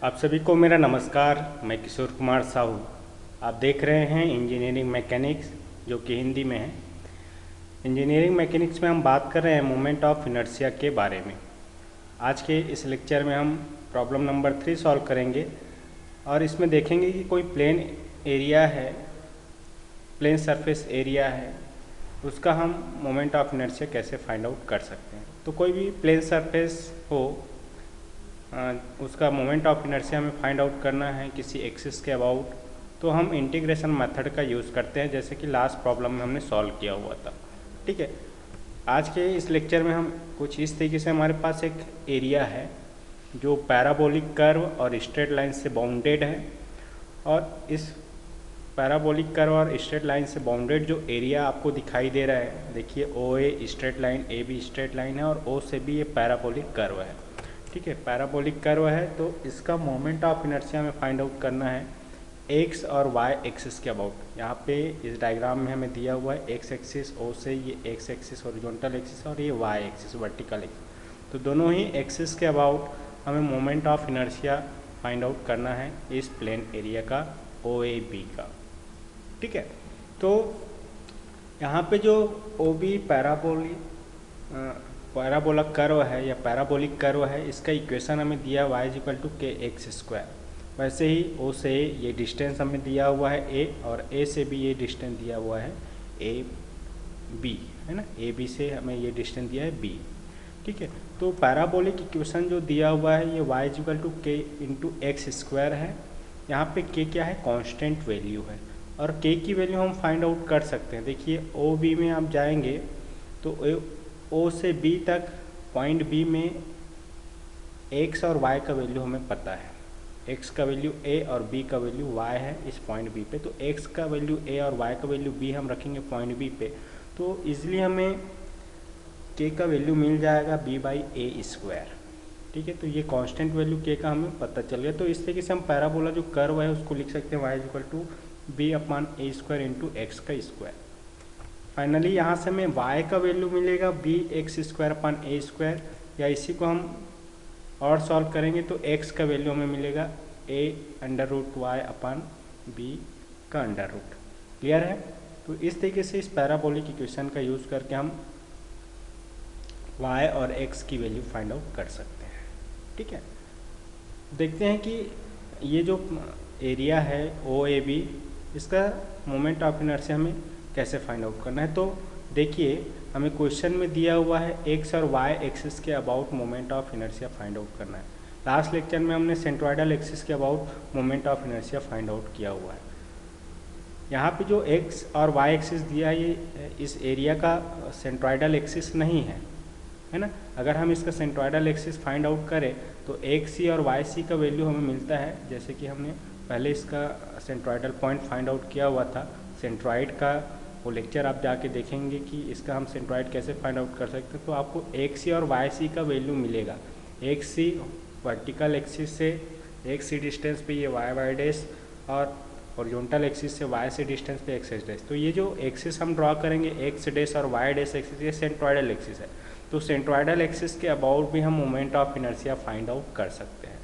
आप सभी को मेरा नमस्कार। मैं किशोर कुमार साहू। आप देख रहे हैं इंजीनियरिंग मैकेनिक्स, जो कि हिंदी में है। इंजीनियरिंग मैकेनिक्स में हम बात कर रहे हैं मोमेंट ऑफ इनर्शिया के बारे में। आज के इस लेक्चर में हम प्रॉब्लम नंबर 3 सॉल्व करेंगे और इसमें देखेंगे कि कोई प्लेन एरिया है, प्लेन सरफेस एरिया है, उसका हम मोमेंट ऑफ इनर्शिया कैसे फाइंड आउट कर सकते हैं। तो कोई भी प्लेन सरफेस हो, उसका मोमेंट ऑफ इनर्शिया हमें फाइंड आउट करना है किसी एक्सिस के अबाउट, तो हम इंटीग्रेशन मेथड का यूज़ करते हैं, जैसे कि लास्ट प्रॉब्लम में हमने सॉल्व किया हुआ था। ठीक है, आज के इस लेक्चर में हम कुछ इस तरीके से, हमारे पास एक एरिया है जो पैराबोलिक कर्व और स्ट्रेट लाइन से बाउंडेड है, और इस पैराबोलिक कर्व और स्ट्रेट लाइन से बाउंडेड जो एरिया आपको दिखाई दे रहा है, देखिए O A straight line, A B straight line है, और ओ से भी ये पैराबोलिक कर्व है। ठीक है, पैराबोलिक कर्व है, तो इसका मोमेंट ऑफ इनर्शिया में फाइंड आउट करना है एक्स और वाई एक्सिस के अबाउट। यहाँ पे इस डायग्राम में हमें दिया हुआ है एक्स एक्सिस ओ से, ये एक्स एक्सिस हॉरिजॉन्टल एक्सिस और ये वाई एक्सिस वर्टिकल एक्सिस। तो दोनों ही एक्सिस के अबाउट हमें moment of inertia find out करना है इस प्लेन एरिया का, ओ ए बी का। ठीक है, तो यहाँ पे जो ओ बी पैराबोला कर्व है या पैराबोलिक कर्व है, इसका इक्वेशन हमें दिया हुआ है y=kx²। वैसे ही ओ से ये डिस्टेंस हमें दिया हुआ है a, और a से भी ये डिस्टेंस दिया हुआ है ए बी, है ना, ए बी से हमें ये डिस्टेंस दिया है b। ठीक है, तो पैराबोलिक इक्वेशन जो दिया हुआ है ये y=k×x² है। यहाँ पे k क्या है, कांस्टेंट वैल्यू है, और k की वैल्यू हम फाइंड आउट कर सकते हैं। देखिए ओ बी में आप जाएंगे तो ओ से बी तक पॉइंट बी में एक्स और वाई का वैल्यू हमें पता है। एक्स का वैल्यू ए और बी का वैल्यू वाई है इस पॉइंट बी पे, तो एक्स का वैल्यू ए और वाई का वैल्यू बी हम रखेंगे पॉइंट बी पे, तो इजीली हमें के का वैल्यू मिल जाएगा b/a²। ठीक है, तो ये कांस्टेंट वैल्यू के का हमें पता चल गया। तो इस तरीके से हम पैराबोला जो कर्व है उसको लिख सकते हैं y=b/a²x²। फाइनली यहाँ से हमें y का वैल्यू मिलेगा bx²/a², या इसी को हम और सॉल्व करेंगे तो x का वैल्यू हमें मिलेगा a√y/b का अंडर रूट। क्लियर है? तो इस तरीके से इस पैराबोलिक इक्वेशन का यूज़ करके हम y और x की वैल्यू फाइंड आउट कर सकते हैं। ठीक है, देखते हैं कि ये जो एरिया है ओ ए बी, इसका मोमेंट ऑफ इनर्शिया हमें कैसे फाइंड आउट करना है। तो देखिए हमें क्वेश्चन में दिया हुआ है एक्स और वाई एक्सिस के about moment of inertia find out करना है। लास्ट लेक्चर में हमने सेंट्रोइडल एक्सिस के about moment of inertia find out किया हुआ है। यहाँ पे जो एक्स और वाई एक्सिस दिया है ये इस एरिया का सेंट्रोइडल एक्सिस नहीं है ना। अगर हम इसका सेंट्रोइडल एक्सिस फाइंड आउट करें तो एक्स सी और वाई सी का वैल्यू हमें मिलता है, जैसे कि हमने पहले इसका सेंट्रोइडल पॉइंट फाइंड आउट किया हुआ था। सेंट्रॉइड का वो लेक्चर आप जाके देखेंगे कि इसका हम सेंट्रॉइड कैसे फाइंड आउट कर सकते हैं। तो आपको एक्स सी और वाई सी का वैल्यू मिलेगा। एक्स सी वर्टिकल एक्सिस से एक्स सी डिस्टेंस पे ये वाई डैश, और हॉरिजॉन्टल एक्सिस से वाई से डिस्टेंस पे एक्स डैश। तो ये जो एक्सिस हम ड्रॉ करेंगे एक्स डैश और वाई डैश एक्सिस, ये सेंट्रॉइडल एक्सिस है। तो सेंट्रॉइडल एक्सिस के अबाउट भी हम moment of inertia find out कर सकते हैं।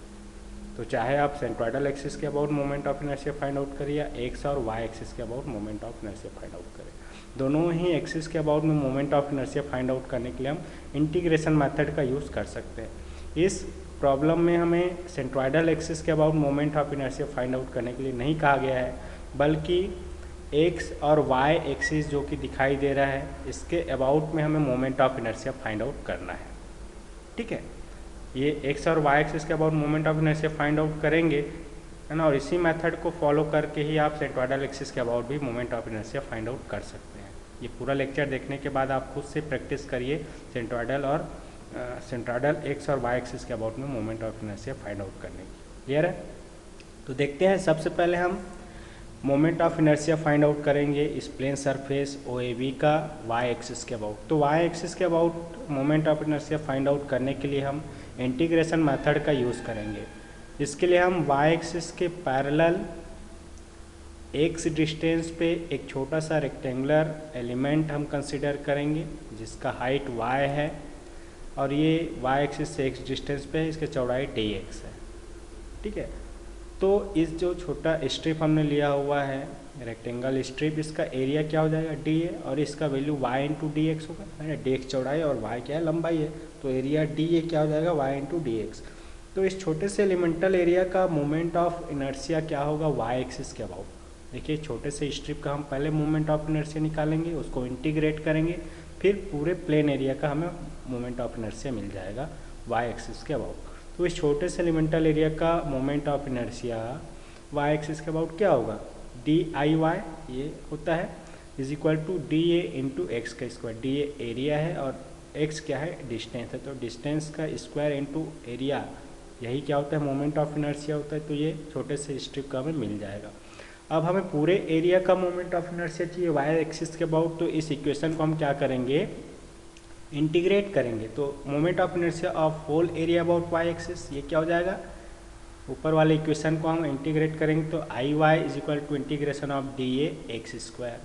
तो चाहे आप सेंट्रॉइडल एक्सिस के about moment of inertia find out करें या एक्स और वाई एक्सिस के about moment of inertia find out करें, दोनों ही एक्सिस के अबाउट में moment of inertia find out करने के लिए हम इंटीग्रेशन मेथड का यूज़ कर सकते हैं। इस प्रॉब्लम में हमें सेंट्रॉइडल एक्सिस के about moment of inertia find out करने के लिए नहीं कहा गया है, बल्कि एक्स और वाई एक्सिस जो कि दिखाई दे रहा है इसके अबाउट में हमें moment of inertia find out करना है। ठीक है, ये एक्स और वाई एक्सिस के about moment of inertia find out करेंगे, है ना, और इसी मेथड को फॉलो करके ही आप सेंट्रॉइडल एक्सिस के अबाउट भी moment of inertia find out कर सकते हैं। ये पूरा लेक्चर देखने के बाद आप खुद से प्रैक्टिस करिए सेंट्रॉइडल और सेंट्रॉइडल एक्स और वाई एक्सिस के अबाउट में moment of inertia find out करने की। क्लियर है? तो देखते हैं, सबसे पहले हम moment of inertia find out करेंगे इस plane surface O A B का वाई एक्सिस के अबाउट। तो वाई एक्सिस के about moment of inertia find out करने के लिए हम इंटीग्रेशन मेथड का यूज़ करेंगे। इसके लिए हम वाई एक्सिस के पैरेलल एक्स डिस्टेंस पे एक छोटा सा रेक्टेंगुलर एलिमेंट हम कंसिडर करेंगे जिसका हाइट y है, और ये वाई एक्सिस से एक्स डिस्टेंस पे है, इसकी चौड़ाई dx है। ठीक है। तो इस जो छोटा स्ट्रिप हमने लिया हुआ है रेक्टेंगल स्ट्रिप, इसका एरिया क्या हो जाएगा डी ए, और इसका value Y into D X होगा, है ना। डी एक्स चौड़ाई और वाई क्या है लंबाई है, तो एरिया डी ए क्या हो जाएगा वाई इंटू डी एक्स। तो इस छोटे से एलिमेंटल एरिया का मोमेंट ऑफ इनर्शिया क्या होगा वाई एक्सिस के अबाउट। देखिए छोटे से स्ट्रिप का हम पहले मोमेंट ऑफ इनर्शिया निकालेंगे, उसको इंटीग्रेट करेंगे, फिर पूरे प्लेन एरिया का हमें मोमेंट ऑफ इनर्शिया मिल जाएगा वाई एक्सिस के अबाउट। तो इस छोटे से एलिमेंटल एरिया का moment of inertia Y axis के अबाउट क्या होगा, डी आई वाई ये होता है is equal to D A into X का स्क्वायर। डी ए एरिया है और एक्स क्या है डिस्टेंस है, तो डिस्टेंस का स्क्वायर इंटू एरिया, यही क्या होता है मोमेंट ऑफ इनर्शिया होता है। तो ये छोटे से स्ट्रिप का हमें मिल जाएगा। अब हमें पूरे एरिया का मोमेंट ऑफ इनर्शिया चाहिए वाई एक्सिस के अबाउट, तो इस इक्वेशन को हम क्या करेंगे इंटीग्रेट करेंगे। तो moment of inertia of whole area about Y axis ये क्या हो जाएगा, ऊपर वाले इक्वेशन को हम इंटीग्रेट करेंगे तो I Y is equal to integration of d A x square.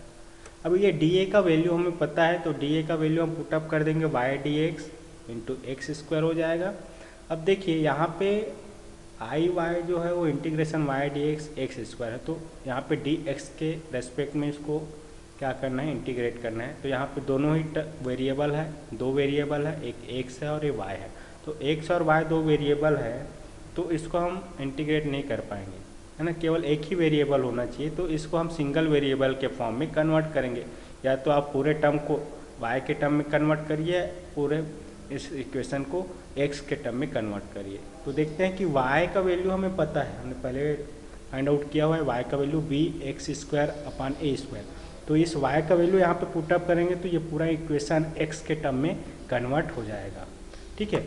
अब ये डी ए का वैल्यू हमें पता है, तो डी ए का वैल्यू हम पुटअप कर देंगे Y D X into X square हो जाएगा। अब देखिए यहाँ पे आई वाई जो है वो integration Y D X X square है, तो यहाँ पे डी एक्स के रेस्पेक्ट में इसको क्या करना है इंटीग्रेट करना है। तो यहाँ पे दोनों ही वेरिएबल है, दो वेरिएबल है, एक एक्स है और एक वाई है। तो एक्स और वाई दो वेरिएबल है, तो इसको हम इंटीग्रेट नहीं कर पाएंगे, है ना। केवल एक ही वेरिएबल होना चाहिए, तो इसको हम सिंगल वेरिएबल के फॉर्म में कन्वर्ट करेंगे। या तो आप पूरे टर्म को वाई के टर्म में कन्वर्ट करिए, पूरे इस इक्वेशन को एक्स के टर्म में कन्वर्ट करिए। तो देखते हैं कि वाई का वैल्यू हमें पता है, हमने पहले फाइंड आउट किया हुआ है वाई का value b x square upon ए स्क्वायर। तो इस वाई का वैल्यू यहाँ पे पुटअप करेंगे तो ये पूरा इक्वेशन एक्स के टर्म में कन्वर्ट हो जाएगा, ठीक है।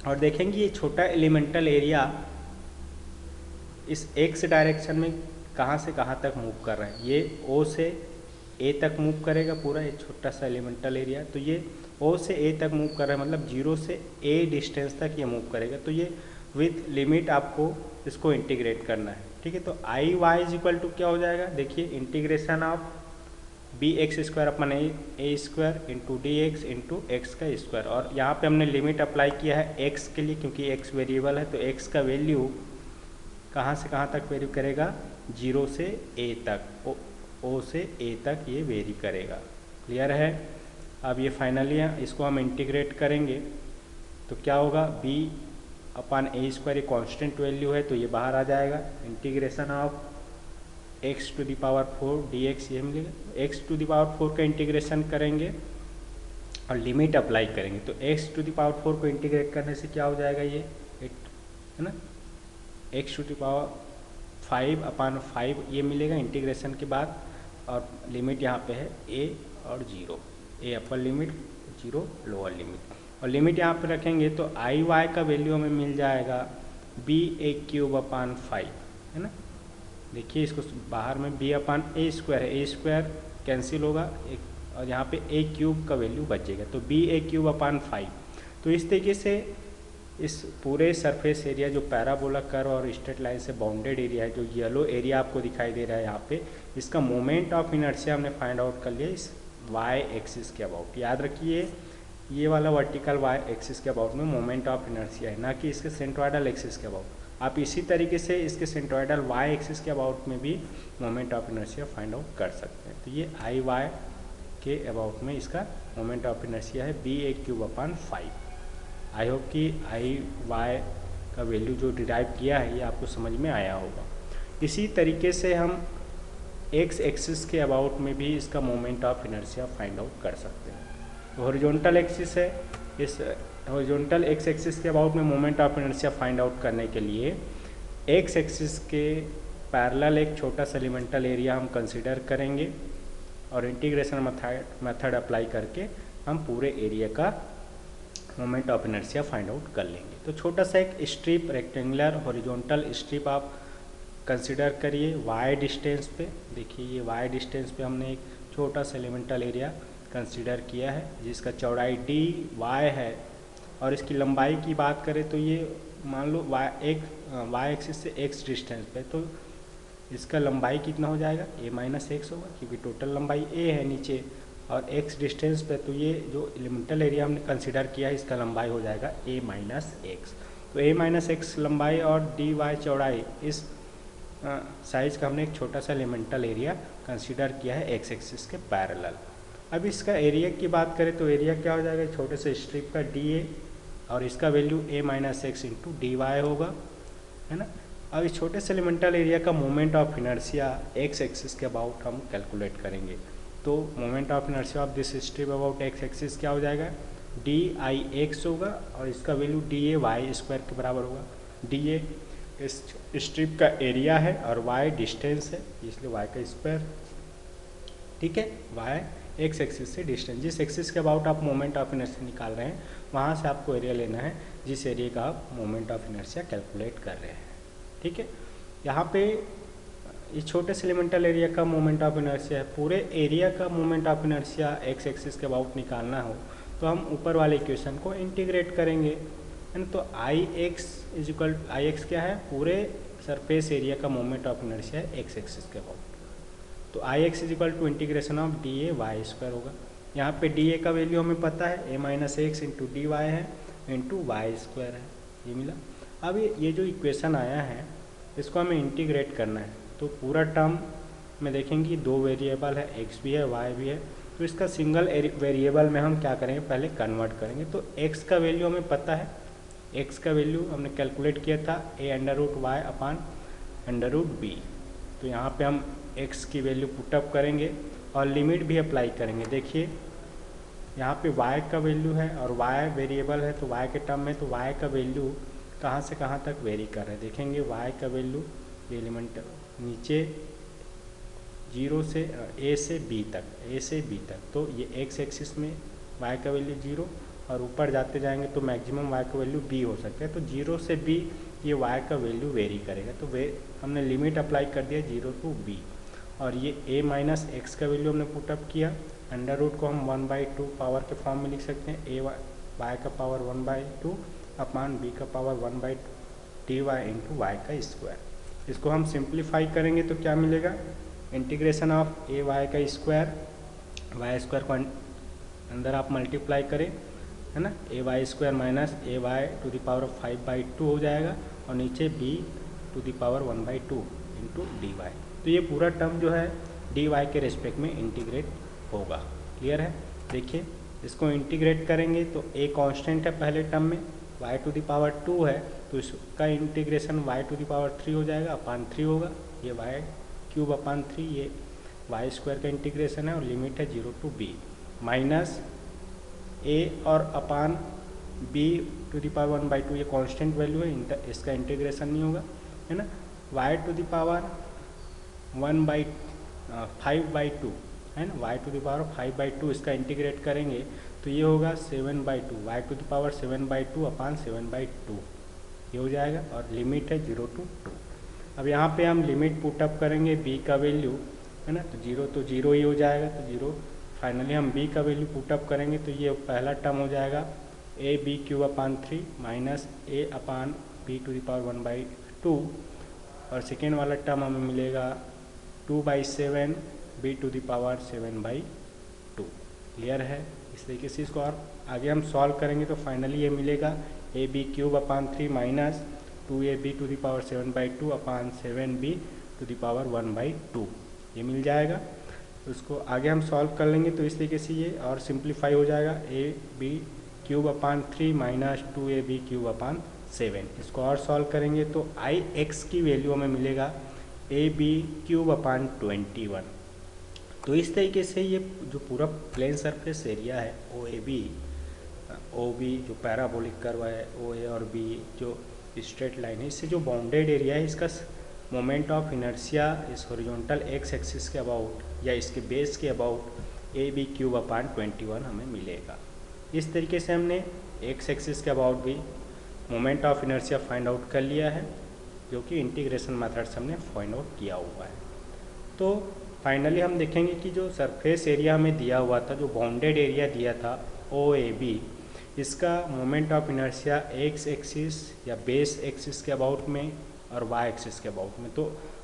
और देखेंगे ये छोटा एलिमेंटल एरिया इस एक्स डायरेक्शन में कहाँ से कहाँ तक मूव कर रहा है। ये ओ से ए तक मूव करेगा पूरा एक छोटा सा एलिमेंटल एरिया, तो ये ओ से ए तक मूव कर रहा है, मतलब जीरो से ए डिस्टेंस तक ये मूव करेगा। तो ये विथ लिमिट आपको इसको इंटीग्रेट करना है, ठीक है। तो I Y is equal to क्या हो जाएगा, देखिए integration of B x square upon A square into D X into X का स्क्वायर। और यहाँ पे हमने लिमिट अप्लाई किया है एक्स के लिए, क्योंकि एक्स वेरिएबल है, तो एक्स का वैल्यू कहाँ से कहाँ तक वेरी करेगा, जीरो से ए तक, ओ से ए तक ये वेरी करेगा। क्लियर है। अब ये फाइनली इसको हम इंटीग्रेट करेंगे तो क्या होगा, बी अपान ए स्क्वायर ये कॉन्स्टेंट वैल्यू है, तो ये बाहर आ जाएगा। Integration of X to the power 4 D X ये मिलेगा। एक्स टू द पावर 4 का इंटीग्रेशन करेंगे और लिमिट अप्लाई करेंगे, तो एक्स टू द पावर 4 को इंटीग्रेट करने से क्या हो जाएगा, ये 8 है ना, एक्स टू द पावर 5 अपान 5 ये मिलेगा इंटीग्रेशन के बाद। और लिमिट यहाँ पे है ए और 0, ए अपर लिमिट 0 लोअर लिमिट, और लिमिट यहाँ पे रखेंगे तो आई वाई का वैल्यू हमें मिल जाएगा बी ए क्यूब अपान 5, है ना। देखिए इसको बाहर में बी अपान ए स्क्वायर है, ए स्क्वायर कैंसिल होगा एक, और यहाँ पे ए क्यूब का वैल्यू बचेगा, तो बी ए क्यूब अपान 5। तो इस तरीके से इस पूरे सरफेस एरिया जो पैराबोला कर्व और स्ट्रेट लाइन से बाउंडेड एरिया है, जो येलो एरिया आपको दिखाई दे रहा है यहाँ पे, इसका मोमेंट ऑफ इनर्शिया हमने फाइंड आउट कर लिया इस वाई एक्सिस के अबाउट। याद रखिए ये वाला वर्टिकल वाई एक्सिस के अबाउट में मोमेंट ऑफ इनर्शिया है, ना कि इसके सेंट्रोइडल एक्सिस के अबाउट। आप इसी तरीके से इसके सेंट्रोइडल वाई एक्सिस के अबाउट में भी moment of inertia find out कर सकते हैं। तो ये आई वाई के अबाउट में इसका मोमेंट ऑफ इनर्शिया है B A cube upon 5। I hope कि आई वाई का वैल्यू जो डिराइव किया है ये आपको समझ में आया होगा। इसी तरीके से हम एक्स एक्सिस के अबाउट में भी इसका moment of inertia find out कर सकते हैं। तो हॉरिजॉन्टल एक्सिस है, इस हॉरिजॉन्टल एक्स एक्सिस के अबाउट में moment of inertia find out करने के लिए एक्स एक्सिस के पैरेलल एक छोटा सा एलिमेंटल एरिया हम कंसिडर करेंगे और इंटीग्रेशन मेथड अप्लाई करके हम पूरे एरिया का moment of inertia find out कर लेंगे। तो छोटा सा एक स्ट्रिप रेक्टेंगुलर हॉरिजॉन्टल स्ट्रिप आप कंसिडर करिए वाई डिस्टेंस पे। देखिए ये वाई डिस्टेंस पे हमने एक छोटा सा एलिमेंटल एरिया कंसिडर किया है जिसका चौड़ाई डी वाई है, और इसकी लंबाई की बात करें तो ये मान लो वाई एक्सिस से एक्स डिस्टेंस पे, तो इसका लंबाई कितना हो जाएगा, ए माइनस एक्स होगा, क्योंकि टोटल लंबाई ए है नीचे और एक्स डिस्टेंस पे, तो ये जो एलिमेंटल एरिया हमने कंसिडर किया है इसका लंबाई हो जाएगा ए माइनस एक्स। तो a माइनस एक्स लंबाई और dy चौड़ाई, इस साइज का हमने एक छोटा सा एलिमेंटल एरिया कंसीडर किया है एक्स एक्सिस के पैरेलल। अब इसका एरिया की बात करें तो एरिया क्या हो जाएगा, छोटे से स्ट्रिप का dA और इसका value a minus x into dy होगा, है ना। अब इस छोटे से एलिमेंटल एरिया का moment of inertia x axis के अबाउट हम कैलकुलेट करेंगे। तो moment of inertia of this strip about X axis क्या हो जाएगा, dIx होगा और इसका वैल्यू dA वाई स्क्वायर के बराबर होगा। dA इस स्ट्रिप का एरिया है और y डिस्टेंस है, इसलिए y का स्क्वायर, ठीक है। y एक्स एक्सिस से डिस्टेंस, जिस एक्सिस के अबाउट आप मोमेंट ऑफ इनर्शिया निकाल रहे हैं वहाँ से आपको एरिया लेना है जिस एरिया का आप मोमेंट ऑफ इनर्शिया कैलकुलेट कर रहे हैं, ठीक है। यहाँ पे इस छोटे से एलिमेंटल एरिया का मोमेंट ऑफ इनर्शिया है, पूरे एरिया का moment of inertia x axis के अबाउट निकालना हो तो हम ऊपर वाले इक्वेशन को इंटीग्रेट करेंगे, है ना। तो आई एक्स क्या है, पूरे सरफेस एरिया का मोमेंट ऑफ इनर्शिया है एक्स एक्सिस के अबाउट। तो I x is equal to integration of d A y square होगा। यहाँ पे डी ए का वैल्यू हमें पता है, a minus x into D y है इंटू वाई स्क्वायर है, ये मिला। अब ये जो इक्वेशन आया है इसको हमें इंटीग्रेट करना है। तो पूरा टर्म में देखेंगे दो वेरिएबल है, एक्स भी है वाई भी है, तो इसका सिंगल वेरिएबल में हम क्या करेंगे, पहले कन्वर्ट करेंगे। तो एक्स का वैल्यू हमें पता है, एक्स का वैल्यू हमने कैलकुलेट किया था a under root y upon under root b. तो यहाँ पे हम एक्स की वैल्यू पुटअप करेंगे और लिमिट भी अप्लाई करेंगे। देखिए यहाँ पे y का वैल्यू है और y वेरिएबल है, तो y के टर्म में तो y का वैल्यू कहाँ से कहाँ तक वेरी कर रहे हैं, देखेंगे y का वैल्यू एलिमेंट नीचे 0 से a से b तक, तो ये x एक्सिस में y का वैल्यू 0 और ऊपर जाते जाएंगे तो मैक्सिमम y का वैल्यू b हो सकता है। तो 0 से b ये y का वैल्यू वेरी करेगा, तो हमने लिमिट अप्लाई कर दिया 0 टू b। और ये a माइनस एक्स का वैल्यू हमने पुटअप किया, अंडर रूट को हम 1/2 पावर के फॉर्म में लिख सकते हैं, a y का पावर 1/2 अपान b का पावर 1/dy इंटू वाई का स्क्वायर। इसको हम सिंप्लीफाई करेंगे तो क्या मिलेगा, इंटीग्रेशन ऑफ a y का स्क्वायर, वाई स्क्वायर को अंदर आप मल्टीप्लाई करें, है ना, a y square minus a y to the power 5/2 हो जाएगा और नीचे b to the power 1/2 into D Y. तो ये पूरा टर्म जो है डी वाई के रेस्पेक्ट में इंटीग्रेट होगा। क्लियर है। देखिए इसको इंटीग्रेट करेंगे तो a कांस्टेंट है पहले टर्म में, y टू द पावर 2 है तो इसका integration y to the power 3 हो जाएगा, अपान 3 होगा, ये y क्यूब अपान 3, ये वाई स्क्वायर का इंटीग्रेशन है और लिमिट है 0 टू b, माइनस a और अपान b टू द पावर 1/2, ये कांस्टेंट वैल्यू है, इसका इंटीग्रेशन नहीं होगा, है ना। y टू द पावर 5/2 है ना, y टू द पावर 5/2 इसका इंटीग्रेट करेंगे तो ये होगा 7/2, y टू द पावर 7/2 अपान 7/2 ये हो जाएगा और लिमिट है 0 टू 2। अब यहाँ पे हम लिमिट पुटअप करेंगे b का वैल्यू, है ना, तो 0 ही हो जाएगा, तो 0। फाइनली हम b का वैल्यू पुटअप करेंगे तो ये पहला टर्म हो जाएगा a b cube upon 3 minus a upon b to the power 1/2 और सेकेंड वाला टर्म हमें मिलेगा 2/7 b to the power 7/2। Clear है। इस तरीके से इसको और आगे हम सॉल्व करेंगे तो फाइनली ये मिलेगा A B cube upon 3 minus 2ab to the power 7/2 upon 7b to the power 1/2 ये मिल जाएगा। उसको आगे हम सॉल्व कर लेंगे तो इस तरीके से ये और सिंप्लीफाई हो जाएगा, A B cube upon 3 minus 2ab cube upon 7। इसको और सॉल्व करेंगे तो आई एक्स की वैल्यू हमें मिलेगा ए बी क्यूब अपान 21। तो इस तरीके से ये जो पूरा प्लेन सरफेस एरिया है ओ बी जो पैराबोलिक कर्व है, ओ ए और बी जो स्ट्रेट लाइन है, इससे जो बाउंडेड एरिया है इसका मोमेंट ऑफ इनर्शिया इस हॉरिजॉन्टल एक्स एक्सिस के अबाउट या इसके बेस के about A B cube upon 21 हमें मिलेगा। इस तरीके से हमने एक्स एक्सिस के अबाउट भी moment of inertia find out कर लिया है, जो कि इंटीग्रेशन मेथड से हमने फाइंड आउट किया हुआ है। तो फाइनली हम देखेंगे कि जो सरफेस एरिया हमें दिया हुआ था, जो बाउंडेड एरिया दिया था ओ ए बी, इसका moment of inertia x axis या बेस एक्सिस के अबाउट में और वाई एक्सिस के अबाउट में। तो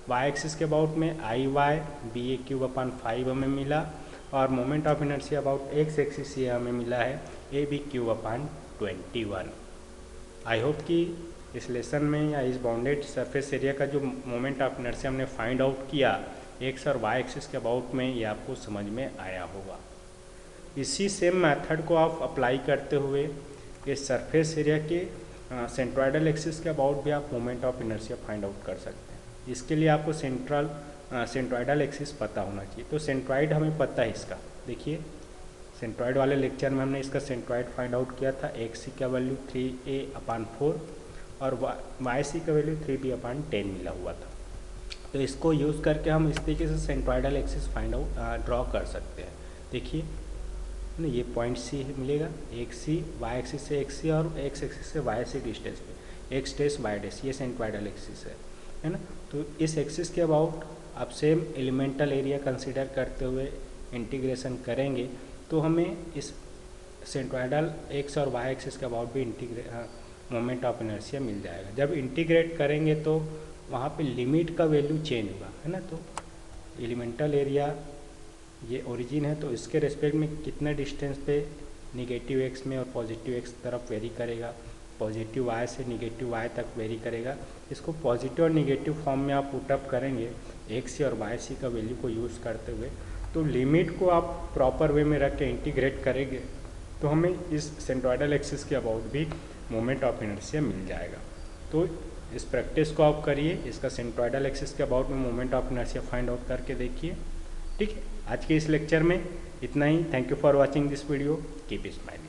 वाई एक्सिस के अबाउट में I Y B A cube upon 5 हमें मिला और moment of inertia about X axis ये हमें मिला है A B cube upon 21। I hope कि इस लेसन में या इस बाउंडेड सरफेस एरिया का जो मोमेंट ऑफ इनर्शिया हमने फाइंड आउट किया एक्स और वाई एक्सिस के अबाउट में, ये आपको समझ में आया होगा। इसी सेम मेथड को आप अप्लाई करते हुए इस सरफेस एरिया के सेंट्रोइडल एक्सिस के अबाउट भी आप moment of inertia find out कर सकते हैं। इसके लिए आपको सेंट्रोइडल एक्सिस पता होना चाहिए। तो सेंट्रोइड हमें पता है इसका, देखिए सेंट्रोइड वाले लेक्चर में हमने इसका सेंट्रोइड फाइंड आउट किया था। एक्स सी का वैल्यू 3a/4 और वाई सी का वैल्यू 3b/10 मिला हुआ था। तो इसको यूज़ करके हम इस तरीके से centroidal axis find out draw कर सकते हैं। देखिए ना, ये पॉइंट सी मिलेगा, एक्स सी वाई एक्सिस से एक्स सी और एक्स एक्सिस से वाई सी डिस्टेंस पे, एक्स डेस वाई डेस, ये सेंट्रोइडल एक्सिस है ना। तो इस एक्सिस के अबाउट आप सेम एलिमेंटल एरिया कंसिडर करते हुए इंटीग्रेशन करेंगे तो हमें इस सेंट्रोइडल एक्स और वाई एक्सिस के अबाउट भी मोमेंट ऑफ इनर्शिया मिल जाएगा। जब इंटीग्रेट करेंगे तो वहाँ पे लिमिट का वैल्यू चेंज होगा, है ना। तो एलिमेंटल एरिया ये ओरिजिन है, तो इसके रेस्पेक्ट में कितने डिस्टेंस पे निगेटिव एक्स में और पॉजिटिव एक्स तरफ वेरी करेगा, पॉजिटिव वाई से निगेटिव वाई तक वेरी करेगा। इसको पॉजिटिव और निगेटिव फॉर्म में आप पुटअप करेंगे एक्स सी और वाई सी का वैल्यू को यूज़ करते हुए, तो लिमिट को आप प्रॉपर वे में रख के इंटीग्रेट करेंगे तो हमें इस सेंट्रोइडल एक्सिस के अबाउट भी मोमेंट ऑफ इनर्शिया मिल जाएगा। तो इस प्रैक्टिस को आप करिए, इसका सेंट्रोइडल एक्सिस के अबाउट में moment of inertia find out करके देखिए। ठीक है, आज के इस लेक्चर में इतना ही। Thank you for watching this video, keep smiling.